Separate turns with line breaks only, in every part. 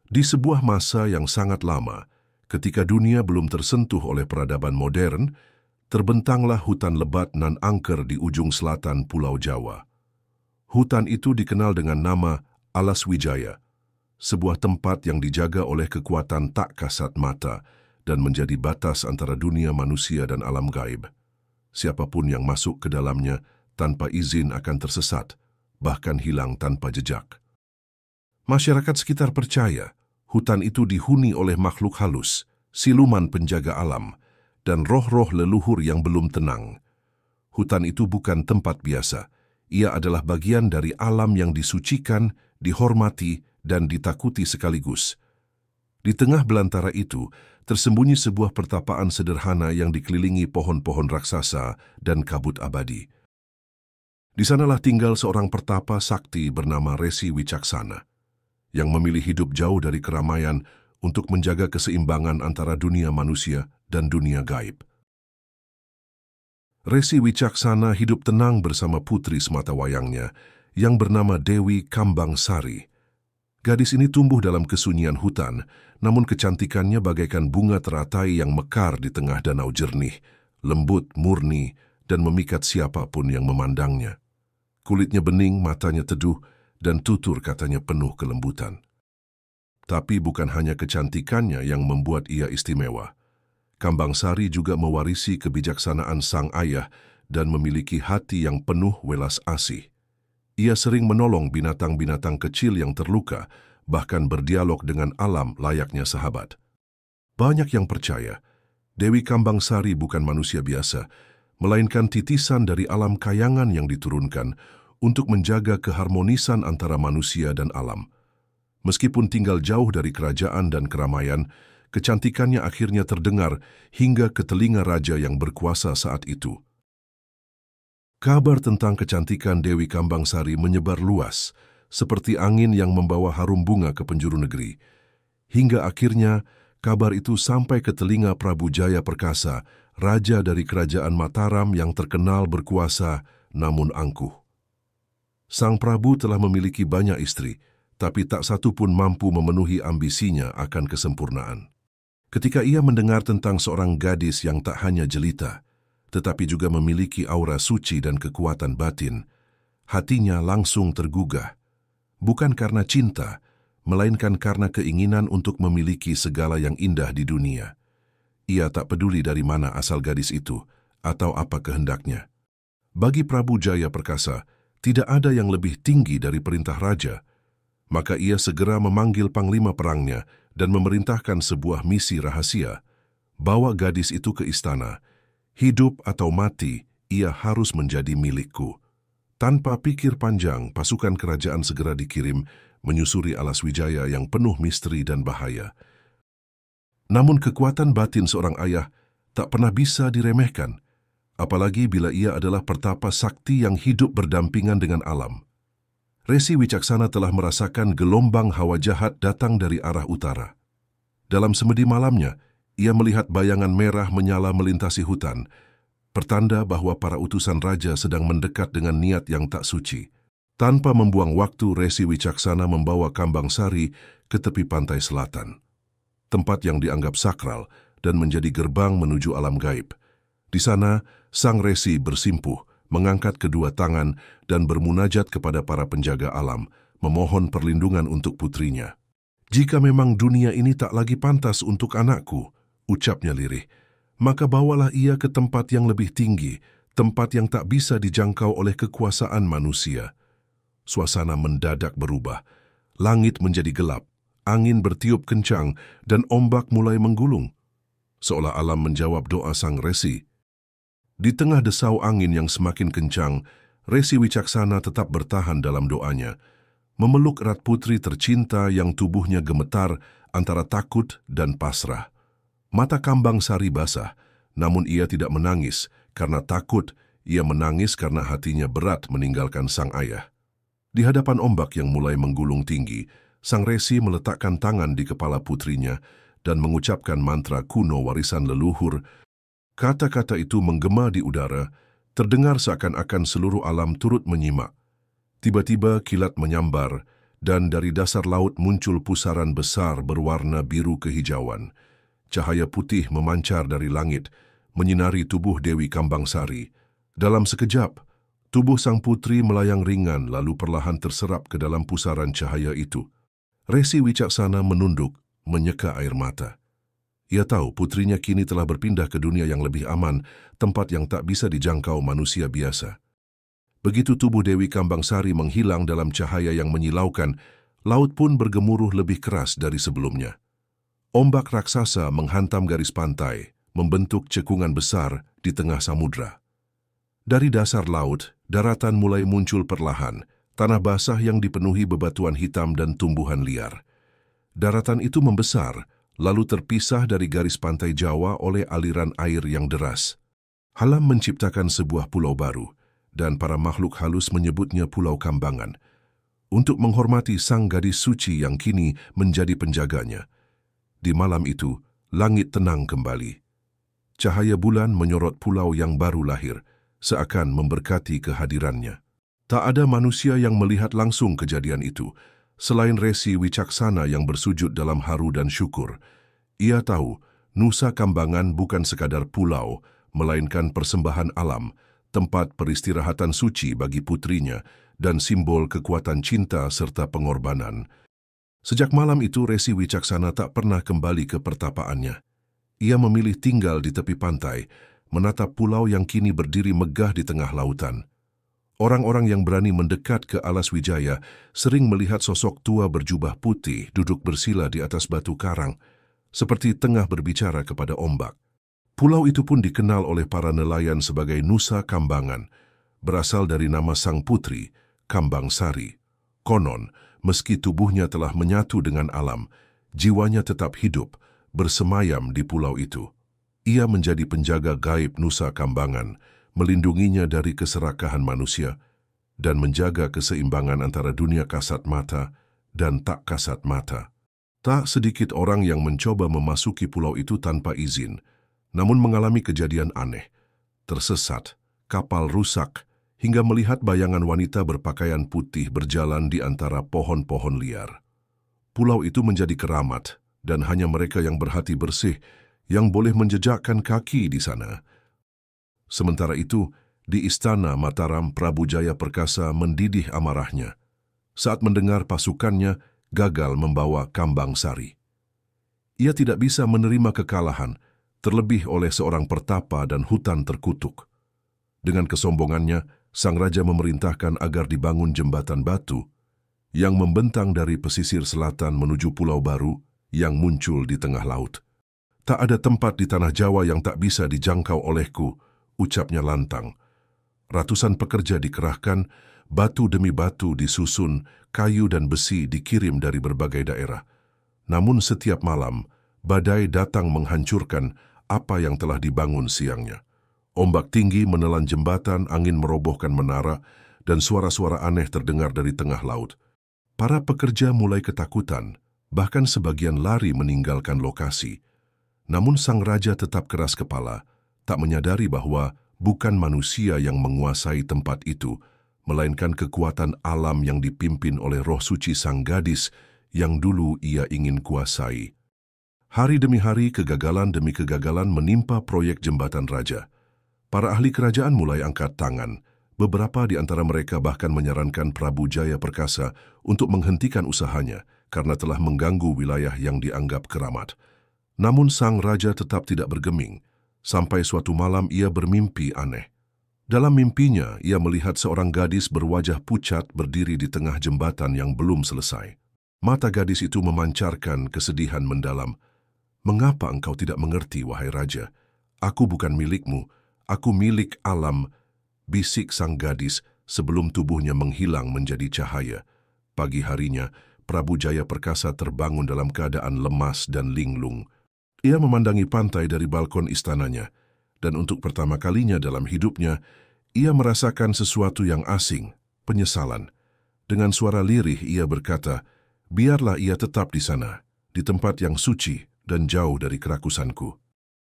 Di sebuah masa yang sangat lama, ketika dunia belum tersentuh oleh peradaban modern, terbentanglah hutan lebat nan angker di ujung selatan Pulau Jawa. Hutan itu dikenal dengan nama Alas Wijaya, sebuah tempat yang dijaga oleh kekuatan tak kasat mata dan menjadi batas antara dunia manusia dan alam gaib. Siapapun yang masuk ke dalamnya tanpa izin akan tersesat, bahkan hilang tanpa jejak. Masyarakat sekitar percaya hutan itu dihuni oleh makhluk halus, siluman penjaga alam, dan roh-roh leluhur yang belum tenang. Hutan itu bukan tempat biasa. Ia adalah bagian dari alam yang disucikan, dihormati, dan ditakuti sekaligus. Di tengah belantara itu, tersembunyi sebuah pertapaan sederhana yang dikelilingi pohon-pohon raksasa dan kabut abadi. Di sanalah tinggal seorang pertapa sakti bernama Resi Wicaksana, yang memilih hidup jauh dari keramaian untuk menjaga keseimbangan antara dunia manusia dan dunia gaib. Resi Wicaksana hidup tenang bersama putri sematawayangnya yang bernama Dewi Kambangsari. Gadis ini tumbuh dalam kesunyian hutan, namun kecantikannya bagaikan bunga teratai yang mekar di tengah danau jernih, lembut, murni, dan memikat siapapun yang memandangnya. Kulitnya bening, matanya teduh, dan tutur katanya penuh kelembutan. Tapi bukan hanya kecantikannya yang membuat ia istimewa. Kambangsari juga mewarisi kebijaksanaan sang ayah dan memiliki hati yang penuh welas asih. Ia sering menolong binatang-binatang kecil yang terluka, bahkan berdialog dengan alam layaknya sahabat. Banyak yang percaya, Dewi Kambangsari bukan manusia biasa, melainkan titisan dari alam kayangan yang diturunkan untuk menjaga keharmonisan antara manusia dan alam. Meskipun tinggal jauh dari kerajaan dan keramaian, kecantikannya akhirnya terdengar hingga ke telinga raja yang berkuasa saat itu. Kabar tentang kecantikan Dewi Kambangsari menyebar luas, seperti angin yang membawa harum bunga ke penjuru negeri. Hingga akhirnya, kabar itu sampai ke telinga Prabu Jaya Perkasa, raja dari kerajaan Mataram yang terkenal berkuasa namun angkuh. Sang Prabu telah memiliki banyak istri, tapi tak satu pun mampu memenuhi ambisinya akan kesempurnaan. Ketika ia mendengar tentang seorang gadis yang tak hanya jelita, tetapi juga memiliki aura suci dan kekuatan batin, hatinya langsung tergugah. Bukan karena cinta, melainkan karena keinginan untuk memiliki segala yang indah di dunia. Ia tak peduli dari mana asal gadis itu atau apa kehendaknya. Bagi Prabu Jaya Perkasa, tidak ada yang lebih tinggi dari perintah raja. Maka ia segera memanggil panglima perangnya dan memerintahkan sebuah misi rahasia. Bawa gadis itu ke istana. Hidup atau mati, ia harus menjadi milikku. Tanpa pikir panjang, pasukan kerajaan segera dikirim menyusuri Alas Wijaya yang penuh misteri dan bahaya. Namun kekuatan batin seorang ayah tak pernah bisa diremehkan, apalagi bila ia adalah pertapa sakti yang hidup berdampingan dengan alam. Resi Wicaksana telah merasakan gelombang hawa jahat datang dari arah utara. Dalam semedi malamnya, ia melihat bayangan merah menyala melintasi hutan, pertanda bahwa para utusan raja sedang mendekat dengan niat yang tak suci. Tanpa membuang waktu, Resi Wicaksana membawa Kambangsari ke tepi pantai selatan, tempat yang dianggap sakral dan menjadi gerbang menuju alam gaib. Di sana, sang Resi bersimpuh, mengangkat kedua tangan dan bermunajat kepada para penjaga alam, memohon perlindungan untuk putrinya. "Jika memang dunia ini tak lagi pantas untuk anakku," ucapnya lirih, "maka bawalah ia ke tempat yang lebih tinggi, tempat yang tak bisa dijangkau oleh kekuasaan manusia." Suasana mendadak berubah. Langit menjadi gelap, angin bertiup kencang, dan ombak mulai menggulung. Seolah alam menjawab doa sang Resi. Di tengah desau angin yang semakin kencang, Resi Wicaksana tetap bertahan dalam doanya, memeluk erat putri tercinta yang tubuhnya gemetar antara takut dan pasrah. Mata Kambangsari basah, namun ia tidak menangis karena takut, ia menangis karena hatinya berat meninggalkan sang ayah. Di hadapan ombak yang mulai menggulung tinggi, sang Resi meletakkan tangan di kepala putrinya dan mengucapkan mantra kuno warisan leluhur. Kata-kata itu menggema di udara, terdengar seakan-akan seluruh alam turut menyimak. Tiba-tiba kilat menyambar, dan dari dasar laut muncul pusaran besar berwarna biru kehijauan. Cahaya putih memancar dari langit, menyinari tubuh Dewi Kambangsari. Dalam sekejap, tubuh sang putri melayang ringan lalu perlahan terserap ke dalam pusaran cahaya itu. Resi Wicaksana menunduk, menyeka air mata. Ia tahu putrinya kini telah berpindah ke dunia yang lebih aman, tempat yang tak bisa dijangkau manusia biasa. Begitu tubuh Dewi Kambangsari menghilang dalam cahaya yang menyilaukan, laut pun bergemuruh lebih keras dari sebelumnya. Ombak raksasa menghantam garis pantai, membentuk cekungan besar di tengah samudra. Dari dasar laut, daratan mulai muncul perlahan, tanah basah yang dipenuhi bebatuan hitam dan tumbuhan liar. Daratan itu membesar, lalu terpisah dari garis pantai Jawa oleh aliran air yang deras. Alam menciptakan sebuah pulau baru, dan para makhluk halus menyebutnya Pulau Kambangan, untuk menghormati sang gadis suci yang kini menjadi penjaganya. Di malam itu, langit tenang kembali. Cahaya bulan menyorot pulau yang baru lahir, seakan memberkati kehadirannya. Tak ada manusia yang melihat langsung kejadian itu, selain Resi Wicaksana yang bersujud dalam haru dan syukur. Ia tahu, Nusa Kambangan bukan sekadar pulau, melainkan persembahan alam, tempat peristirahatan suci bagi putrinya, dan simbol kekuatan cinta serta pengorbanan. Sejak malam itu, Resi Wicaksana tak pernah kembali ke pertapaannya. Ia memilih tinggal di tepi pantai, menatap pulau yang kini berdiri megah di tengah lautan. Orang-orang yang berani mendekat ke alas Wijaya sering melihat sosok tua berjubah putih duduk bersila di atas batu karang, seperti tengah berbicara kepada ombak. Pulau itu pun dikenal oleh para nelayan sebagai Nusa Kambangan, berasal dari nama sang putri, Kambangsari. Konon, meski tubuhnya telah menyatu dengan alam, jiwanya tetap hidup, bersemayam di pulau itu. Ia menjadi penjaga gaib Nusa Kambangan, melindunginya dari keserakahan manusia, dan menjaga keseimbangan antara dunia kasat mata dan tak kasat mata. Tak sedikit orang yang mencoba memasuki pulau itu tanpa izin, namun mengalami kejadian aneh, tersesat, kapal rusak, hingga melihat bayangan wanita berpakaian putih berjalan di antara pohon-pohon liar. Pulau itu menjadi keramat, dan hanya mereka yang berhati bersih yang boleh menjejakkan kaki di sana. Sementara itu, di istana Mataram, Prabu Jaya Perkasa mendidih amarahnya saat mendengar pasukannya gagal membawa Kambangsari. Ia tidak bisa menerima kekalahan, terlebih oleh seorang pertapa dan hutan terkutuk. Dengan kesombongannya, sang raja memerintahkan agar dibangun jembatan batu yang membentang dari pesisir selatan menuju pulau baru yang muncul di tengah laut. Tak ada tempat di tanah Jawa yang tak bisa dijangkau olehku, ucapnya lantang. Ratusan pekerja dikerahkan, batu demi batu disusun, kayu dan besi dikirim dari berbagai daerah. Namun setiap malam, badai datang menghancurkan apa yang telah dibangun siangnya. Ombak tinggi menelan jembatan, angin merobohkan menara, dan suara-suara aneh terdengar dari tengah laut. Para pekerja mulai ketakutan, bahkan sebagian lari meninggalkan lokasi. Namun sang raja tetap keras kepala, tak menyadari bahwa bukan manusia yang menguasai tempat itu, melainkan kekuatan alam yang dipimpin oleh roh suci sang gadis yang dulu ia ingin kuasai. Hari demi hari, kegagalan demi kegagalan menimpa proyek jembatan raja. Para ahli kerajaan mulai angkat tangan. Beberapa di antara mereka bahkan menyarankan Prabu Jaya Perkasa untuk menghentikan usahanya karena telah mengganggu wilayah yang dianggap keramat. Namun sang raja tetap tidak bergeming. Sampai suatu malam ia bermimpi aneh. Dalam mimpinya, ia melihat seorang gadis berwajah pucat berdiri di tengah jembatan yang belum selesai. Mata gadis itu memancarkan kesedihan mendalam. "Mengapa engkau tidak mengerti, wahai raja? Aku bukan milikmu, aku milik alam," bisik sang gadis sebelum tubuhnya menghilang menjadi cahaya. Pagi harinya, Prabu Jaya Perkasa terbangun dalam keadaan lemas dan linglung. Ia memandangi pantai dari balkon istananya, dan untuk pertama kalinya dalam hidupnya, ia merasakan sesuatu yang asing, penyesalan. Dengan suara lirih ia berkata, "Biarlah ia tetap di sana, di tempat yang suci dan jauh dari kerakusanku."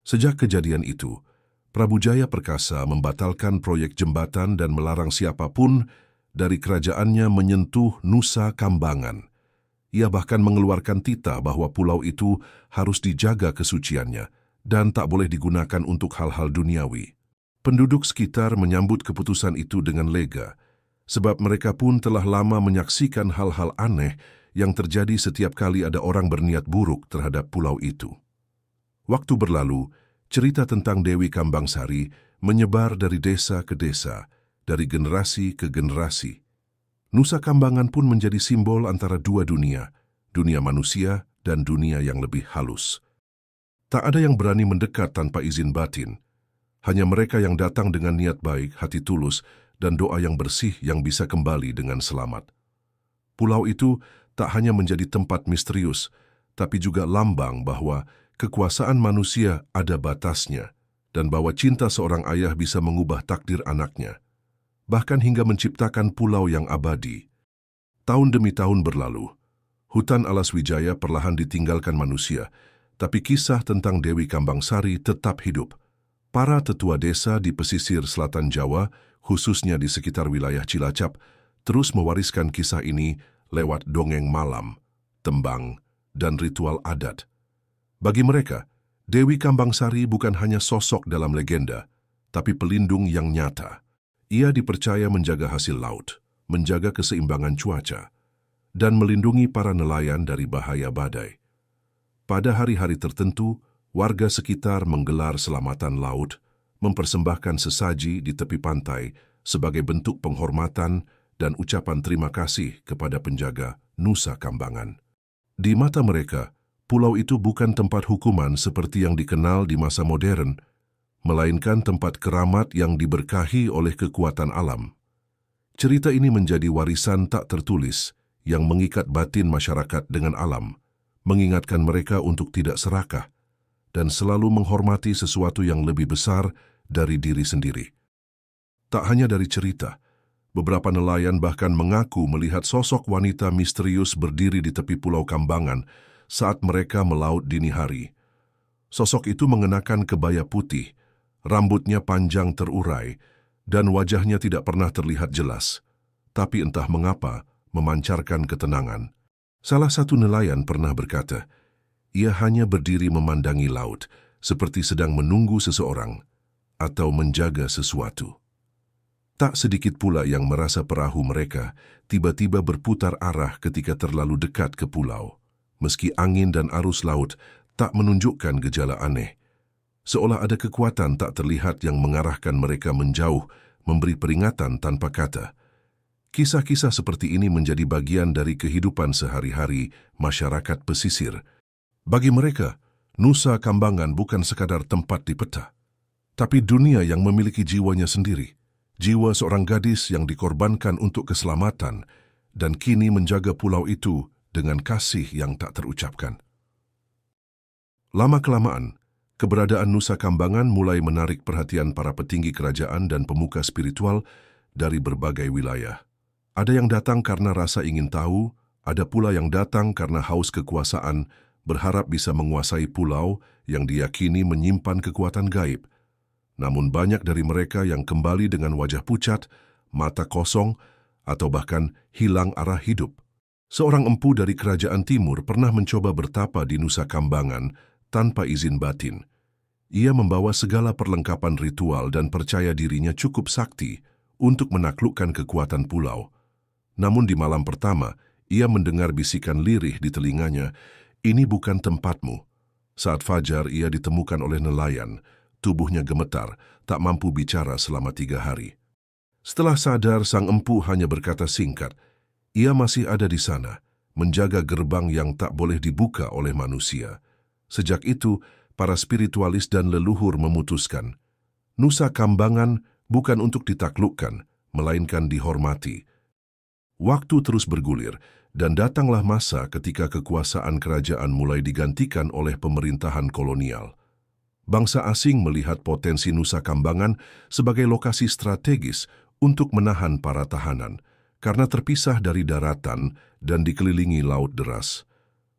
Sejak kejadian itu, Prabu Jaya Perkasa membatalkan proyek jembatan dan melarang siapapun dari kerajaannya menyentuh Nusa Kambangan. Ia bahkan mengeluarkan titah bahwa pulau itu harus dijaga kesuciannya dan tak boleh digunakan untuk hal-hal duniawi. Penduduk sekitar menyambut keputusan itu dengan lega, sebab mereka pun telah lama menyaksikan hal-hal aneh yang terjadi setiap kali ada orang berniat buruk terhadap pulau itu. Waktu berlalu, cerita tentang Dewi Kambangsari menyebar dari desa ke desa, dari generasi ke generasi. Nusa Kambangan pun menjadi simbol antara dua dunia, dunia manusia dan dunia yang lebih halus. Tak ada yang berani mendekat tanpa izin batin. Hanya mereka yang datang dengan niat baik, hati tulus, dan doa yang bersih yang bisa kembali dengan selamat. Pulau itu tak hanya menjadi tempat misterius, tapi juga lambang bahwa kekuasaan manusia ada batasnya, dan bahwa cinta seorang ayah bisa mengubah takdir anaknya, bahkan hingga menciptakan pulau yang abadi. Tahun demi tahun berlalu, hutan Alas Wijaya perlahan ditinggalkan manusia, tapi kisah tentang Dewi Kambangsari tetap hidup. Para tetua desa di pesisir selatan Jawa, khususnya di sekitar wilayah Cilacap, terus mewariskan kisah ini lewat dongeng malam, tembang, dan ritual adat. Bagi mereka, Dewi Kambangsari bukan hanya sosok dalam legenda, tapi pelindung yang nyata. Ia dipercaya menjaga hasil laut, menjaga keseimbangan cuaca, dan melindungi para nelayan dari bahaya badai. Pada hari-hari tertentu, warga sekitar menggelar selamatan laut, mempersembahkan sesaji di tepi pantai sebagai bentuk penghormatan dan ucapan terima kasih kepada penjaga Nusa Kambangan. Di mata mereka, pulau itu bukan tempat hukuman seperti yang dikenal di masa modern, melainkan tempat keramat yang diberkahi oleh kekuatan alam. Cerita ini menjadi warisan tak tertulis yang mengikat batin masyarakat dengan alam, mengingatkan mereka untuk tidak serakah dan selalu menghormati sesuatu yang lebih besar dari diri sendiri. Tak hanya dari cerita, beberapa nelayan bahkan mengaku melihat sosok wanita misterius berdiri di tepi Pulau Kambangan saat mereka melaut dini hari. Sosok itu mengenakan kebaya putih, rambutnya panjang terurai, dan wajahnya tidak pernah terlihat jelas, tapi entah mengapa memancarkan ketenangan. Salah satu nelayan pernah berkata, ia hanya berdiri memandangi laut, seperti sedang menunggu seseorang atau menjaga sesuatu. Tak sedikit pula yang merasa perahu mereka tiba-tiba berputar arah ketika terlalu dekat ke pulau, meski angin dan arus laut tak menunjukkan gejala aneh. Seolah ada kekuatan tak terlihat yang mengarahkan mereka menjauh, memberi peringatan tanpa kata. Kisah-kisah seperti ini menjadi bagian dari kehidupan sehari-hari masyarakat pesisir. Bagi mereka, Nusa Kambangan bukan sekadar tempat di peta, tapi dunia yang memiliki jiwanya sendiri. Jiwa seorang gadis yang dikorbankan untuk keselamatan dan kini menjaga pulau itu dengan kasih yang tak terucapkan. Lama-kelamaan, keberadaan Nusa Kambangan mulai menarik perhatian para petinggi kerajaan dan pemuka spiritual dari berbagai wilayah. Ada yang datang karena rasa ingin tahu, ada pula yang datang karena haus kekuasaan, berharap bisa menguasai pulau yang diyakini menyimpan kekuatan gaib. Namun banyak dari mereka yang kembali dengan wajah pucat, mata kosong, atau bahkan hilang arah hidup. Seorang empu dari kerajaan timur pernah mencoba bertapa di Nusa Kambangan tanpa izin batin. Ia membawa segala perlengkapan ritual dan percaya dirinya cukup sakti untuk menaklukkan kekuatan pulau. Namun di malam pertama, ia mendengar bisikan lirih di telinganya, "Ini bukan tempatmu." Saat fajar, ia ditemukan oleh nelayan. Tubuhnya gemetar, tak mampu bicara selama 3 hari. Setelah sadar, sang empu hanya berkata singkat, ia masih ada di sana, menjaga gerbang yang tak boleh dibuka oleh manusia. Sejak itu, para spiritualis dan leluhur memutuskan, Nusa Kambangan bukan untuk ditaklukkan, melainkan dihormati. Waktu terus bergulir, dan datanglah masa ketika kekuasaan kerajaan mulai digantikan oleh pemerintahan kolonial. Bangsa asing melihat potensi Nusa Kambangan sebagai lokasi strategis untuk menahan para tahanan, karena terpisah dari daratan dan dikelilingi laut deras.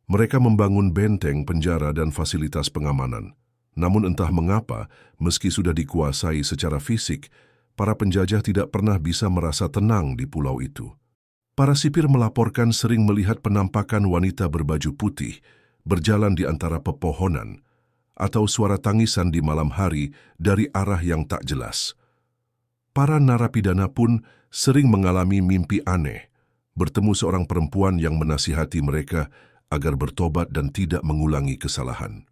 Mereka membangun benteng, penjara, dan fasilitas pengamanan. Namun entah mengapa, meski sudah dikuasai secara fisik, para penjajah tidak pernah bisa merasa tenang di pulau itu. Para sipir melaporkan sering melihat penampakan wanita berbaju putih berjalan di antara pepohonan, atau suara tangisan di malam hari dari arah yang tak jelas. Para narapidana pun sering mengalami mimpi aneh, bertemu seorang perempuan yang menasihati mereka agar bertobat dan tidak mengulangi kesalahan.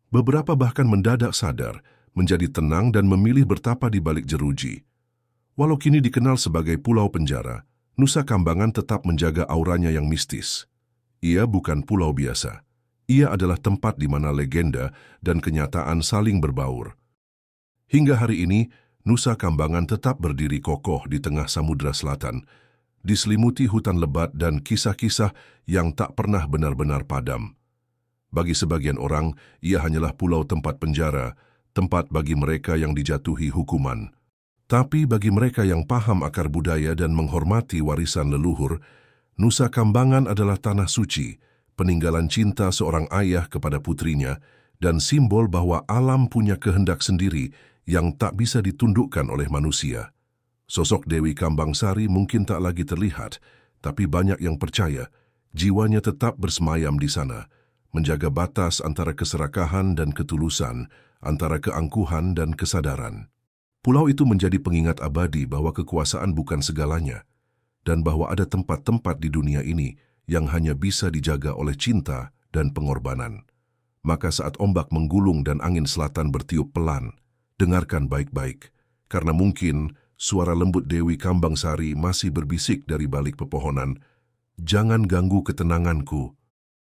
Beberapa bahkan mendadak sadar, menjadi tenang dan memilih bertapa di balik jeruji. Walau kini dikenal sebagai pulau penjara, Nusa Kambangan tetap menjaga auranya yang mistis. Ia bukan pulau biasa. Ia adalah tempat di mana legenda dan kenyataan saling berbaur. Hingga hari ini, Nusa Kambangan tetap berdiri kokoh di tengah Samudra Selatan, diselimuti hutan lebat dan kisah-kisah yang tak pernah benar-benar padam. Bagi sebagian orang, ia hanyalah pulau tempat penjara, tempat bagi mereka yang dijatuhi hukuman. Tapi bagi mereka yang paham akar budaya dan menghormati warisan leluhur, Nusa Kambangan adalah tanah suci, peninggalan cinta seorang ayah kepada putrinya, dan simbol bahwa alam punya kehendak sendiri yang tak bisa ditundukkan oleh manusia. Sosok Dewi Kambangsari mungkin tak lagi terlihat, tapi banyak yang percaya jiwanya tetap bersemayam di sana, menjaga batas antara keserakahan dan ketulusan, antara keangkuhan dan kesadaran. Pulau itu menjadi pengingat abadi bahwa kekuasaan bukan segalanya, dan bahwa ada tempat-tempat di dunia ini yang hanya bisa dijaga oleh cinta dan pengorbanan. Maka saat ombak menggulung dan angin selatan bertiup pelan, dengarkan baik-baik, karena mungkin suara lembut Dewi Kambangsari masih berbisik dari balik pepohonan, "Jangan ganggu ketenanganku,